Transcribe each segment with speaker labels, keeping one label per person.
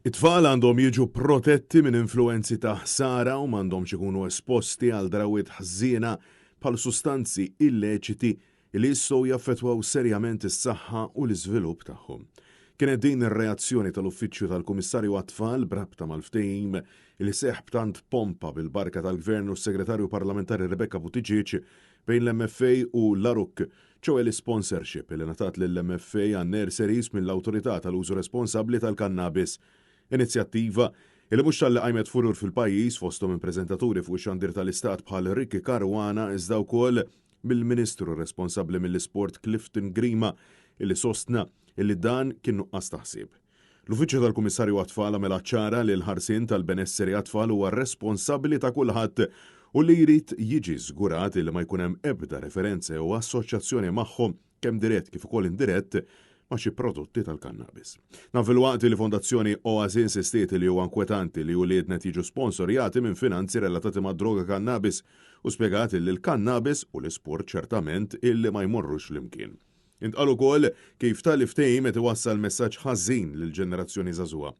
Speaker 1: It-tfal għandhom jiġu protetti minn influenzi ta' ħsara u m'għandhomx ikunu esposti għal drawiet ħżiena bħal sustanzi illeċiti li jistgħu jaffettwaw serjament is-saħħa u l-iżvilupp tagħhom. Kienet din ir-reazzjoni tal-Uffiċċju tal-Kummissarju għat-Tfal brabta mal-ftehim li seħħ b'tant pompa bil-barka tal-Gvern u s-Segretarju Parlamentari Rebecca Buttigieg bejn l-MFA u l-ARUK ċewe l-sponsorship li ngħatat lill-MFA għan-nurseries mill-Awtorità tal-Użu Responsabbli tal-Kannabis. Inizjattiva li mhux tal-li qajmet furur fil-pajjiż fosthom impreżentaturi fuq ix-xandir tal-Istat bħal Ricky Caruana iżda wkoll mill-Ministru responsabbli mill-Isport Clifton Grima illi sostna illi dan kien nuqqas taħsib. L-Uffiċċju tal-Kummissarju għat-Tfal għamela ċara li l-ħarsien tal-benesseri għat-tfal huwa responsabbli ta' kulħadd u li jrid jiġi żgurat li ma jkun hemm ebda referenza u assoċjazzjoni magħhom kemm dirett kif ukoll indirett ma' xi prodotti tal-kannabis. Naf il-waqt li Fondazzjoni Oasis insistiet li huwa inkwetanti li wliedna jiġu sponsorjati minn finanzi relatati ma' droga kannabis u spjegat li l-kannabis u l-isport ċertament illi ma jmorrux l-imkien. Intqal ukoll kif tal-ftehim qed iwassal messaġġ ħażin lill-ġenerazzjoni żagħżugħa.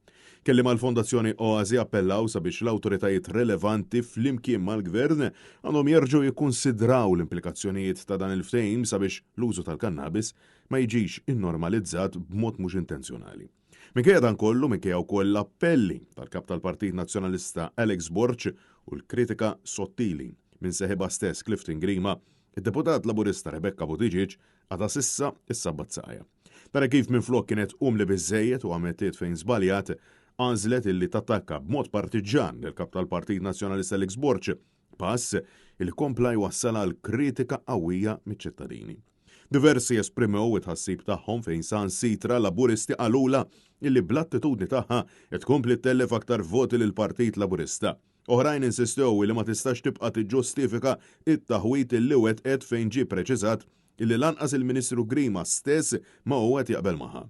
Speaker 1: Kelli mal-Fondazzjoni Oasi appellaw sabiex l-awtoritajiet relevanti flimkien mal-Gvern għandhom jerġgħu jikkunsidraw l-implikazzjonijiet ta' dan il-ftehim sabiex l-użu tal-kannabis ma jiġix innormalizzat b'mod mhux intenzjonali. Minkejja dan kollu minkejja wkoll l-appelli tal-Kap tal-Partit Nazzjonalista Alex Borch u l-kritika sottili minn seħiba stess Clifton Grima, id-deputat Laburista Rebecca Buttigieg għadha sissa is-sabbazzajja. Tara kif minflok kienet li biżejjed u għametiet fejn żbaljat għażlet illi tattakka b'mod partiġan lill-Kap tal-Partit Nazzjonalista Alex Borch, pass il kompla jwassal għal kritika qawwija miċ-ċittadini. Diversi esprimew it-ħassib tagħhom fejn sansitra Laburisti qalula illi bl-attitudni tagħha qed tkompli tellef aktar voti lil Partit Laburista. Oħrajn insistew li ma tistax tibqa' tiġġustifika it-taħwit illi wetqet fejn ġie preċiżat illi lanqas il-Ministru Grima stess ma huwa qed jaqbel magħha.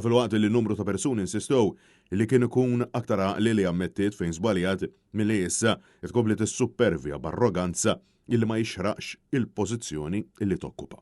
Speaker 1: Fil-waqt li numru ta' persuni insistew li kien ikun aktar għaqli li ammettiet fejn żbaljat milli issa tkompli tissuppervja b'arroganza illi ma jixraqx il-pożizzjoni illi tokkupa.